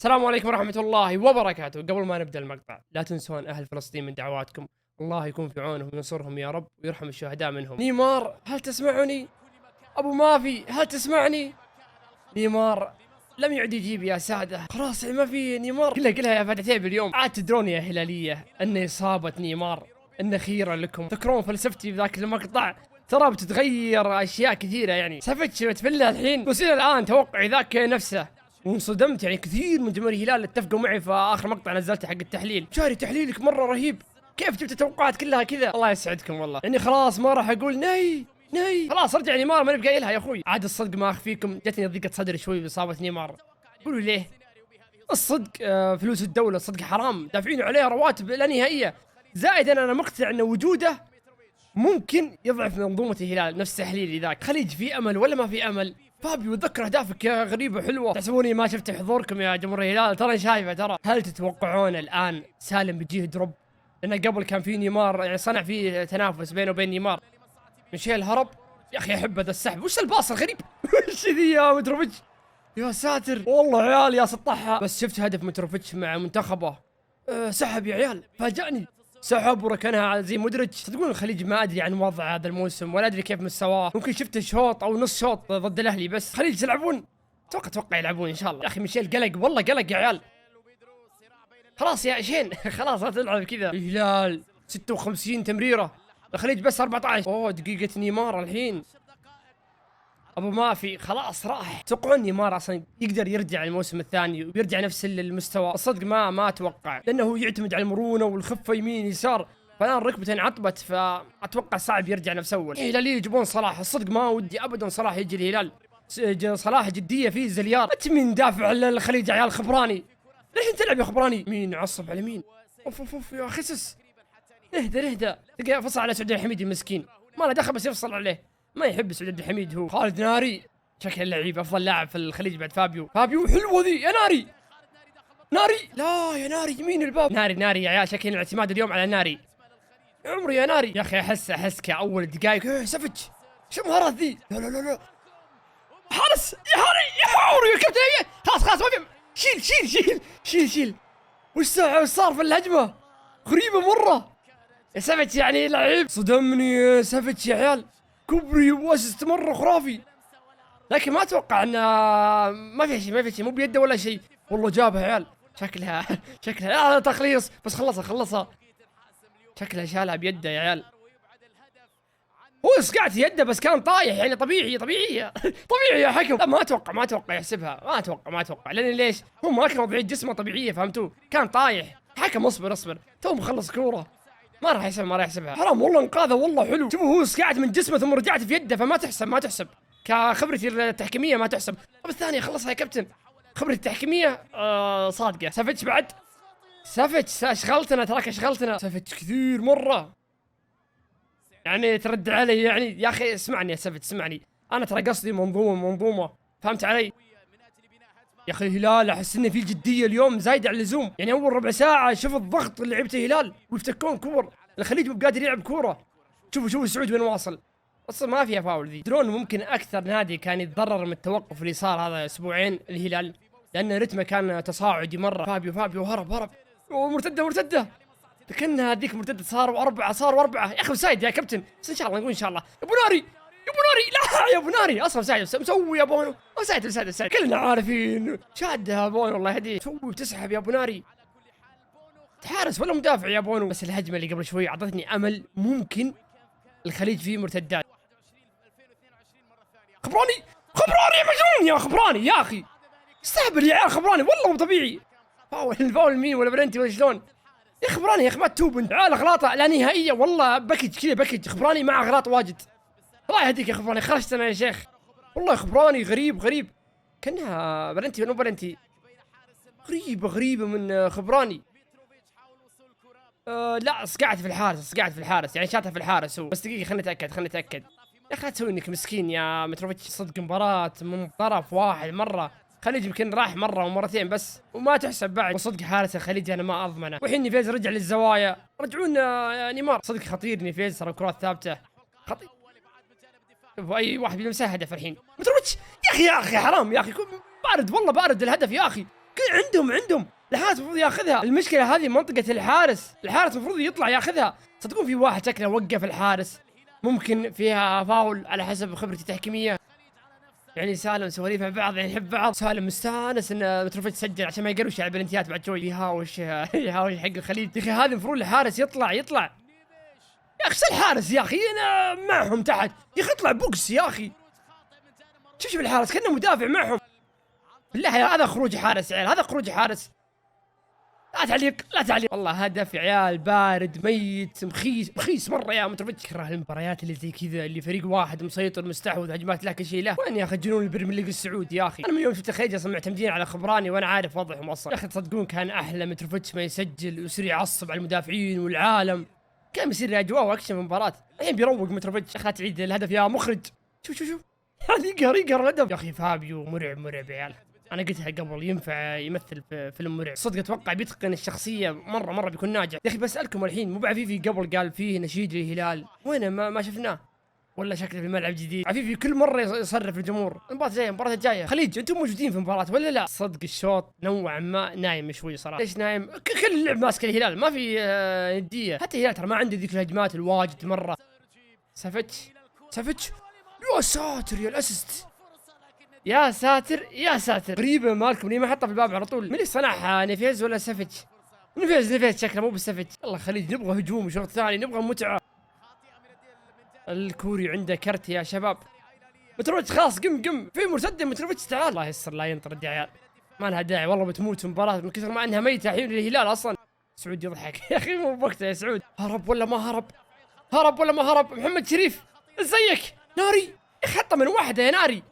السلام عليكم ورحمة الله وبركاته. قبل ما نبدأ المقطع لا تنسون أهل فلسطين من دعواتكم، الله يكون في عونهم وينصرهم يا رب ويرحم الشهداء منهم. نيمار هل تسمعني؟ أبو مافي هل تسمعني؟ نيمار لم يعد يجيب يا سادة، خلاص ما في نيمار. كلها يا فتاتيب اليوم. عاد تدرون يا هلالية أن إصابة نيمار أن خيرا لكم. تذكرون فلسفتي بذاك المقطع؟ ترى بتتغير أشياء كثيرة، يعني سافيتش بتفلها الحين، بس إلى الآن توقعي ذاك نفسه. وانصدمت، يعني كثير من جماهير الهلال اتفقوا معي في اخر مقطع نزلته حق التحليل. شاري تحليلك مره رهيب، كيف جبت التوقعات كلها كذا؟ الله يسعدكم والله. يعني خلاص ما راح اقول ناي خلاص ارجع نيمار ما نبقى لها يا اخوي. عاد الصدق ما اخفيكم جتني ضيقه صدر شوي باصابه نيمار. قولوا ليه؟ الصدق فلوس الدوله الصدق حرام، دافعين عليها رواتب لا نهائيه. زائد انا مقتنع ان وجوده ممكن يضعف منظومه الهلال. نفس تحليلي ذاك، خليج في امل ولا ما في امل؟ فابيو اتذكر اهدافك يا غريبه حلوه. تحسبوني ما شفت حضوركم يا جمهور الهلال؟ ترى شايفه ترى. هل تتوقعون الان سالم بيجيه دروب؟ لان قبل كان في نيمار، يعني صنع فيه تنافس بينه وبين نيمار. ميشيل هرب يا اخي، احب هذا السحب. وش الباص الغريب؟ وش ذي يا متروفيتش؟ يا ساتر والله عيال يا سطحها. بس شفت هدف متروفيتش مع منتخبه، سحب يا عيال، فاجأني. سحب وركنها زي مدرج. تقولون الخليج ما ادري عن وضع هذا الموسم ولا ادري كيف مستواه، ممكن شفت شوط او نص شوط ضد الاهلي. بس خليج يلعبون، اتوقع يلعبون ان شاء الله. يا اخي ميشيل قلق والله، قلق يا عيال. خلاص يا شين خلاص لا تلعب كذا. الهلال 56 تمريره، الخليج بس 14. اوه دقيقه نيمار الحين. ابو مافي خلاص راح. تتوقعون نيمار اصلا يقدر يرجع الموسم الثاني ويرجع نفس المستوى؟ الصدق ما اتوقع، لانه يعتمد على المرونه والخفه يمين يسار، فالان ركبته انعطبت، فاتوقع صعب يرجع نفس اول. الهلاليين يجيبون صلاح، الصدق ما ودي ابدا صلاح يجي الهلال. صلاح جديه فيه زليار. انت مين دافع الخليج يا عيال؟ خبراني الحين تلعب يا خبراني. مين عصب على مين؟ اوف يا خسس. اهدى تلقى فصل على سعود الحميدي المسكين، ما له دخل بس يفصل عليه. ما يحب سعود عبد الحميد هو. خالد ناري شكل اللعيب افضل لاعب في الخليج بعد فابيو حلوه ذي يا ناري. لا يا ناري يمين الباب. ناري يا عيال، شكل الاعتماد اليوم على ناري. عمري يا ناري يا اخي، احس كاول دقائق سفج. شو مهارات ذي؟ لا حارس يا عمري يا كابتن. خلاص ما في. شيل. وش صار في الهجمه؟ غريبه مره يا سفج، يعني لعيب صدمني يا سفج يا عيال. كوبري واسست مره خرافي، لكن ما اتوقع انه ما في شيء مو بيده ولا شيء. والله جابها عيال، شكلها تخليص بس خلصها. شكلها شالها بيده يا عيال. هو سقعت يده بس كان طايح، يعني طبيعي يا حكم. لا ما اتوقع يحسبها. ما اتوقع لان ليش؟ هو ما كان وضعيه جسمه طبيعيه، فهمتوه؟ كان طايح. حكم اصبر تو مخلص كوره، ما راح يحسبها. حرام والله انقاذه والله حلو. شوفوا هو سقعت من جسمه ثم رجعت في يده، فما تحسب كخبرتي التحكيميه ما تحسب. طب الثانيه خلصها يا كابتن، خبرتي التحكيميه صادقه. سافيتش بعد، سافيتش اشغلتنا سافيتش كثير مره، يعني ترد علي يعني. يا اخي اسمعني يا سافيتش اسمعني، انا ترى قصدي منظومه، فهمت علي؟ يا اخي الهلال احس انه في جديه اليوم زايده على اللزوم. يعني اول ربع ساعه شوف الضغط اللي لعبته الهلال ويفتكون كور. الخليج مو قادر يلعب كوره. شوفوا سعود وين واصل، اصلا ما فيها فاول ذي. تدرون ممكن اكثر نادي كان يتضرر من التوقف اللي صار هذا اسبوعين الهلال، لان رتمه كان تصاعدي مره. فابيو هرب مرتده لكنها هذيك مرتده صاروا اربعه. يا اخي مسايد يا كابتن، بس ان شاء الله نقول ان شاء الله. يا ابو ناري لا يا ابو ناري اصلا مسوي يا بونو. مساعد كلنا عارفين شادها بونو الله يهديه. مسوي وتسحب يا ابو ناري، حارس ولا مدافع يا بونو. بس الهجمه اللي قبل شوي اعطتني امل، ممكن الخليج فيه مرتدات. خبراني يا مجنون يا خبراني يا اخي، استهبل يا عيال. خبراني والله مو طبيعي. فاول مين ولا برنتي ولا شلون؟ يا خبراني يا اخي ما تتوب انت. عيال اغلاطه لا نهائيه والله، بكج خبراني مع اغلاط واجد. الله يهديك يا خبراني، خرجت انا يا شيخ والله. خبراني غريب كانها برنتي ولا برنتي. غريبه من خبراني. لا سقعت في الحارس يعني شاتها في الحارس هو. بس دقيقه خليني اتاكد. يا اخي لا تسوي انك مسكين يا متروفيتش. صدق مباراة من طرف واحد مرة، خليج يمكن راح مرة ومرتين بس وما تحسب بعد. وصدق حارس الخليج انا ما اضمنه. وحين نيفيز رجع للزوايا، رجعون نيمار. صدق خطير نيفيز، صار كرات ثابتة خطير. اي واحد بيلمسها هدف الحين. متروفيتش يا اخي حرام يا اخي، بارد والله بارد الهدف يا اخي. عندهم الحارس المفروض ياخذها. المشكله هذه منطقه الحارس المفروض يطلع ياخذها. تصدقون في واحد شكله وقف الحارس، ممكن فيها فاول على حسب خبرتي التحكيميه. يعني سالم سواليف مع بعض، يعني يحب بعض. سالم مستانس ان متروفيتش سجل عشان ما يقروش على البلنتيات بعد شوي. يهاوش حق الخليج. يا اخي هذا المفروض الحارس يطلع يا اخي. الحارس يا اخي انا معهم تحت يا اخي، اطلع بوكس يا اخي. شوف الحارس كأنه مدافع معهم. بالله هذا خروج حارس يا عيال، هذا خروج حارس. لا تعليق والله هدف يا عيال، بارد ميت مخيس مره يا متروفيتش. اكره المباريات اللي زي كذا، اللي فريق واحد مسيطر مستحوذ هجمات له كل شيء له. وين يا اخي جنون البريمير ليج السعودي يا اخي. انا من يوم شفت الخليج اصلا معتمدين على خبراني وانا عارف وضعهم اصلا. يا اخي تصدقون كان احلى متروفيتش ما يسجل ويصير يعصب على المدافعين والعالم، كان بيصير اجواء واكشن في المباراه. الحين بيروق متروفيتش. يا اخي تعيد الهدف يا مخرج. شوف هذا يقهر الهدف يا اخي. فابيو مرعب يا عيال. انا قلتها قبل، ينفع يمثل في فيلم مرعب صدق. اتوقع بيتقن الشخصيه مره بيكون ناجح. يا اخي بسالكم الحين، مو بعفيفي قبل قال فيه نشيد للهلال، وين ما شفناه؟ ولا شكله في ملعب جديد؟ عفيفي كل مره يصرف الجمهور. المباراه الجايه خليج انتم موجودين في المباراه ولا لا؟ صدق الشوط نوعا ما نايم شوي صراحه. ليش نايم؟ كل اللعب ماسك الهلال، ما في نديه. حتى الهلال ترى ما عنده ذيك الهجمات الواجد مره. سافيتش يا ساتر يا الاسيست، يا ساتر غريبه مالكم ليه ما حطها في الباب على طول؟ من اللي صنعها؟ نيفيز ولا سافيتش؟ نيفيز شكله مو بالسافيتش. يلا خليج نبغى هجوم وشوط ثاني، نبغى متعه. الكوري عنده كرت يا شباب. متروفيتش خلاص قم في مرتده. متروفيتش تعال. الله يستر لا ينطرد يا عيال، ما لها داعي والله بتموت المباراه من كثر ما انها ميته الحين للهلال اصلا. سعود يضحك يا اخي مو بوقته يا سعود. هرب ولا ما هرب؟ محمد شريف ازيك؟ ناري يا اخي حطه من واحده يا ناري.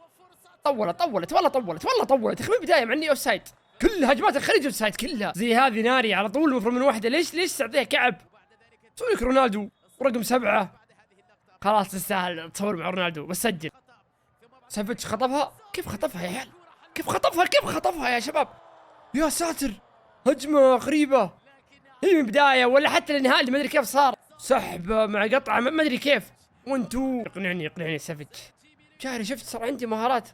طولت والله يا اخي من البدايه مع اني اوف سايد. كل هجمات الخليج اوف سايد كلها زي هذه. ناري على طول المفروض من واحده. ليش تعطيها كعب؟ سوي لك رونالدو ورقم 7. خلاص تستاهل تصور مع رونالدو بس سجل. سافيتش خطفها. كيف خطفها يا عيال؟ كيف خطفها يا شباب؟ يا ساتر هجمه غريبه. هي من البدايه ولا حتى الانهاء اللي ما ادري كيف صار. سحب مع قطعه ما ادري كيف. وانتو يقنعني سافيتش. جاري شفت صار عندي مهارات.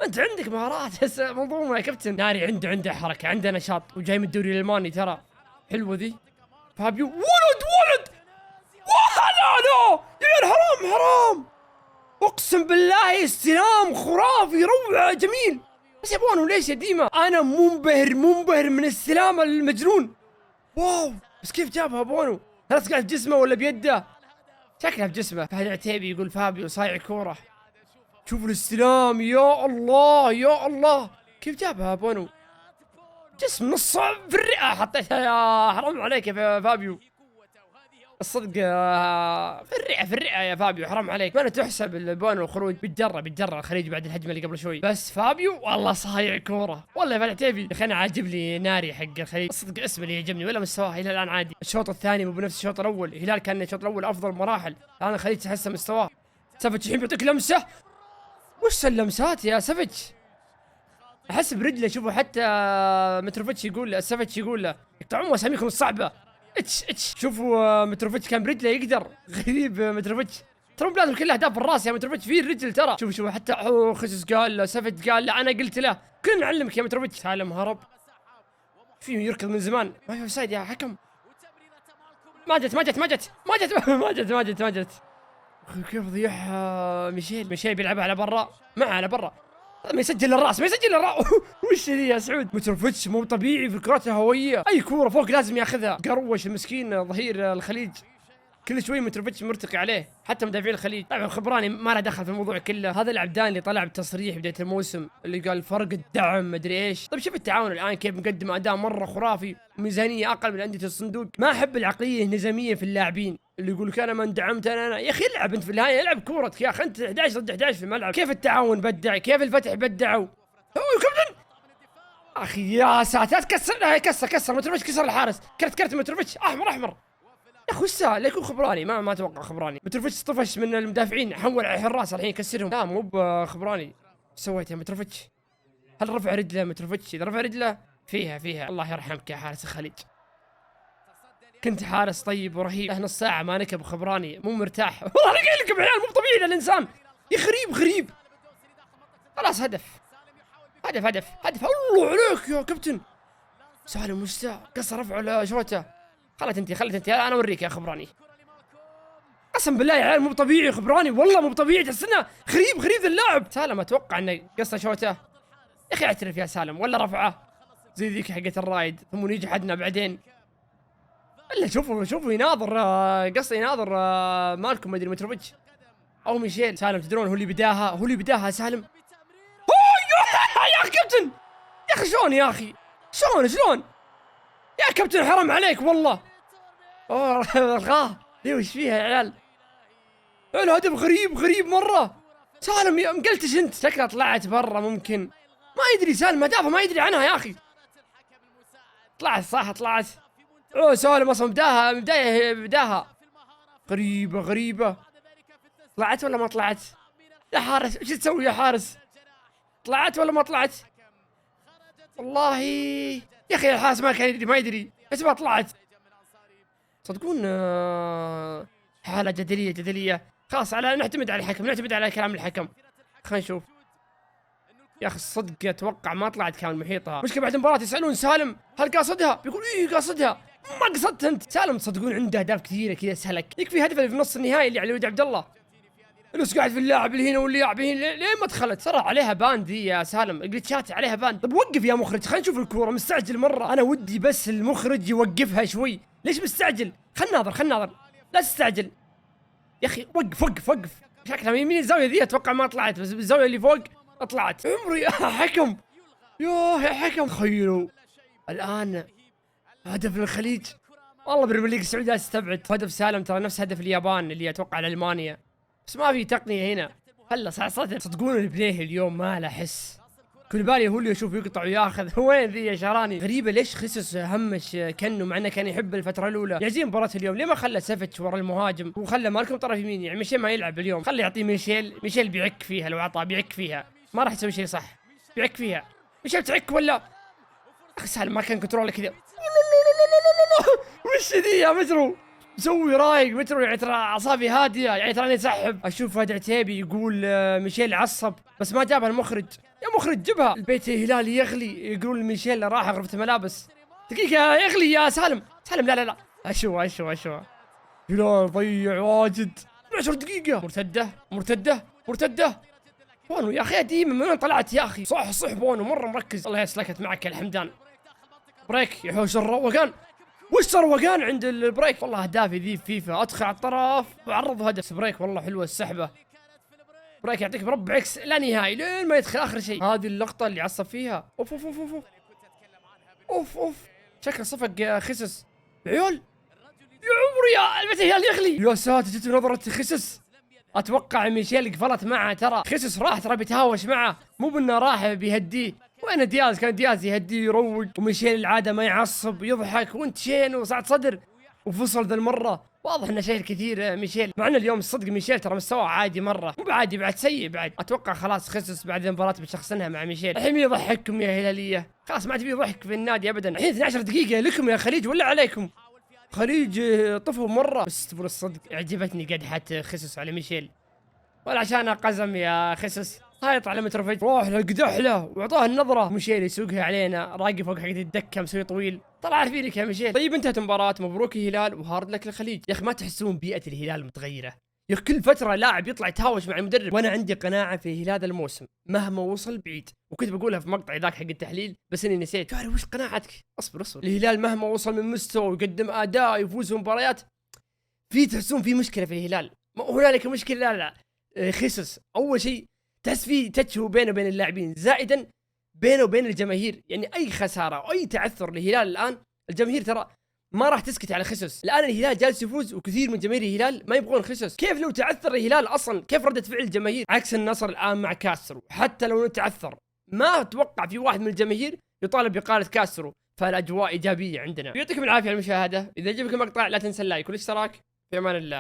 انت عندك مهارات بس منظومه يا كابتن. ناري عنده حركه، عنده نشاط، وجاي من الدوري الالماني ترى. حلوه ذي. فابيو ولد لا يا حرام. اقسم بالله استلام خرافي روعه جميل. بس يبونه ليش يا ديما؟ انا منبهر من استلام المجنون. واو بس كيف جابها بونو؟ هل قاعد بجسمه ولا بيده؟ شكلها بجسمه. فهد العتيبي يقول فابيو صايع كوره. شوفوا الاستلام يا الله كيف جابها بونو؟ جسم نص في الرئه حطيتها. يا حرام عليك يا فابيو. الصدق في الرئه يا فابيو، حرام عليك. ما تحسب البونو الخروج. بيتجرى الخليج بعد الهجمه اللي قبل شوي. بس فابيو والله صايع كوره والله. يا فالعتيبي يا اخي انا عاجب لي ناري حق الخليج. الصدق اسمه اللي يعجبني ولا مستواه الى الان عادي. الشوط الثاني مو بنفس الشوط الاول. الهلال كان الشوط الاول افضل مراحل، الان الخليج تحسن مستواه. سافيتش الحين بيعطيك لمسه. وش اللمسات يا سافيتش؟ احس برجله. شوفوا حتى متروفيتش يقول سافيتش يقول له يقطعون اساميكم الصعبه. اتش شوفوا متروفيتش كان برجله يقدر. غريب متروفيتش ترى بلادهم كلها اهداف بالراس يا متروفيتش. في الرجل ترى. شوفوا حتى خسس قال له سافيتش قال لا انا قلت له كلنا نعلمك يا متروفيتش. سالم هرب فيه يركض من زمان. ما في اوفسايد يا حكم. ما جت. كيف ضيعها ميشيل بيلعبها على برا. على برا ما يسجل الراس وش ذي يا سعود؟ متروفيتش مو طبيعي في الكرات الهوائيه. اي كوره فوق لازم ياخذها. قروش المسكين ظهير الخليج. كل شوي متروفيتش مرتقي عليه. حتى مدافعين الخليج طبعا خبراني ما له دخل في الموضوع كله. هذا العبدان اللي طلع بتصريح بدايه الموسم اللي قال فرق الدعم مدري ايش. طيب شوف التعاون الان كيف مقدم اداء مره خرافي، ميزانيه اقل من انديه الصندوق. ما احب العقليه النزاميه في اللاعبين اللي يقول لك انا من دعمت انا. يا اخي العب انت في النهايه، العب كورتك يا اخي. انت 11 ضد 11 في الملعب. كيف التعاون بدع؟ كيف الفتح بدعوا؟ كابتن اخي يا ساتر كسر متروفيتش كسر الحارس. كرت متروفيتش احمر يا اخي. وش لا يكون خبراني؟ ما اتوقع خبراني. متروفيتش طفش من المدافعين حول على الحراس الحين يكسرهم. لا مو بخبراني. ايش سويت يا متروفيتش؟ هل رفع رجله متروفيتش؟ اذا رفع رجله فيها. الله يرحمك يا حارس الخليج، كنت حارس طيب ورهيب. نص ساعه ما نكب خبراني مو مرتاح. والله انا قايل لكم يا عيال مو طبيعي الانسان يا غريب. خلاص هدف هدف هدف هدف. الله عليك يا كابتن سالم مشتاق، قصر رفعه لشوته. خلت انت انا اوريك يا خبراني. قسم بالله يا عيال مو طبيعي خبراني، والله مو طبيعي، تحس انه غريب اللاعب. سالم اتوقع انه قصه شوته. يا اخي اعترف يا سالم ولا رفعه زي ذيك حقت الرايد ثم يجي حدنا بعدين. الا شوفوا يناظر قصه يناظر مالكم ما ادري متروفيتش او ميشيل. سالم تدرون هو اللي بداها سالم. يا اخي كابتن يا اخي شلون يا اخي شلون يا كابتن حرام عليك والله. الغاه ليه وش فيها يا عيال؟ الهدف غريب مره. سالم مقلتش انت، شكلها طلعت برا ممكن ما يدري سالم مدافع ما يدري عنها يا اخي. طلعت صح طلعت. سالم اصلا بداها غريبه. طلعت ولا ما طلعت؟ يا حارس ايش تسوي يا حارس؟ طلعت ولا ما طلعت؟ والله يا اخي الحارس ما كان يدري ما يدري بس ما طلعت. صدقون حالة جدلية. خلاص نعتمد على الحكم، نعتمد على كلام الحكم. خلينا نشوف. يا اخي الصدق اتوقع ما طلعت كامل محيطها. مشكلة بعد المباراة يسألون سالم هل قاصدها؟ بيقول ايه قاصدها. ما قصدت انت. سالم تصدقون عنده اهداف كثيرة كذا سلك. يكفي هدف اللي في نص النهائي اللي على ولد عبد الله. الناس قاعد في اللاعب اللي هنا واللي يلعب هنا ليه ما دخلت؟ ترى عليها باند ذي يا سالم، جلتشات عليها باند. طب وقف يا مخرج خلينا نشوف الكورة، مستعجل مرة. انا ودي بس المخرج يوقفها شوي. ليش مستعجل؟ خلنا ناظر لا تستعجل يا اخي. وقف. شكلها يمين الزاوية ذي اتوقع ما طلعت، بس بالزاوية اللي فوق طلعت. عمري يا حكم يا حكم. تخيلوا الان هدف للخليج. والله بريمير ليج السعودية استبعد. هدف سالم ترى نفس هدف اليابان اللي اتوقع على المانيا، بس ما في تقنية هنا. هلا صدق صدقون البلاي اليوم ما له حس. كوليبالي هو اللي يشوف يقطع وياخذ. وين ذي يا شراني؟ غريبة ليش خيسوس همش كنه مع انه كان يحب الفترة الأولى. يعزين مباراة اليوم ليه ما خلى سافيتش ورا المهاجم وخلى مالكم طرف يمين؟ يعني ميشيل ما يلعب اليوم، خلى يعطيه ميشيل بيعك فيها. لو عطاه بيعك فيها ما راح يسوي شيء صح، بيعك فيها. ميشيل تعك ولا اخي سالم ما كان كنترول كذا. وش ذي يا مترو؟ مسوي رايق مترو يعني ترى اعصابي هاديه يعني تراني اسحب. اشوف هذا عتيبي يقول ميشيل عصب بس ما جابها المخرج. يا مخرج جبها. البيت الهلالي يغلي يقولون ميشيل راح غرفة الملابس. دقيقة يغلي يا سالم لا اشوى هلال ضيع واجد. 10 دقيقة. مرتدة بونو يا اخي ديما من وين طلعت يا اخي؟ صح بونو مرة مركز. الله يسلكت معك يا الحمدان. بريك يحوش الروقان. وش روقان عند البريك؟ والله اهدافي ذي فيفا ادخل على الطرف وعرض هدف. بريك والله حلوه السحبه. بريك يعطيك مربع اكس لا نهائي لين ما يدخل اخر شيء. هذه اللقطه اللي عصب فيها. اوف شكله صفق خسس عيال. يا عمري يا البيت الهلال يغلي. يا ساتر جت نظره خسس. اتوقع ميشيل قفلت معه ترى. خسس راح ترى بيتهاوش معه مو بانه راح بيهديه. وين دياز؟ كان دياز يهديه يروق وميشيل العاده ما يعصب يضحك وانت شين وسعد صدر وفصل ذا المره. واضح انه شايل كثير ميشيل، مع انه اليوم الصدق ميشيل ترى مستوى عادي مره مو بعادي بعد سيء بعد. اتوقع خلاص خسس بعد المباراه بتشخصنها مع ميشيل. الحين يضحككم يا هلاليه خلاص ما تبي ضحك في النادي ابدا. الحين 12 دقيقه لكم يا خليج ولا عليكم؟ خليج طفوا مره. بس تقول الصدق عجبتني قدحه خسس على ميشيل ولا عشان قزم يا خسس. هايط على متروفيتش روح له قدح له واعطاه النظره. ميشيل يسوقها علينا راقي فوق حق الدكه مسوي طويل. طلع عارفينك يا ميشيل. طيب انتهت المباراه مبروك الهلال وهارد لك الخليج. يا اخي ما تحسون بيئه الهلال متغيره؟ يا اخي كل فتره لاعب يطلع يتهاوش مع المدرب. وانا عندي قناعه في هلال الموسم مهما وصل بعيد وكنت بقولها في مقطع ذاك حق التحليل بس اني نسيت. تعرف وش قناعتك؟ اصبر الهلال مهما وصل من مستوى ويقدم اداء يفوز بمباريات في تحسون في مشكله في الهلال. هنالك مشكله لا خسس. اول شيء تحس في تشهو بينه وبين اللاعبين زائدا بينه وبين الجماهير. يعني اي خساره او اي تعثر للهلال الان الجماهير ترى ما راح تسكت على خسس. الان الهلال جالس يفوز وكثير من جماهير الهلال ما يبغون خسس. كيف لو تعثر الهلال اصلا كيف ردة فعل الجماهير؟ عكس النصر الان مع كاسترو حتى لو تعثر ما اتوقع في واحد من الجماهير يطالب بإقالة كاسترو. فالاجواء ايجابيه عندنا. يعطيكم العافيه على المشاهده. اذا عجبك المقطع لا تنسى اللايك والاشتراك. في امان الله.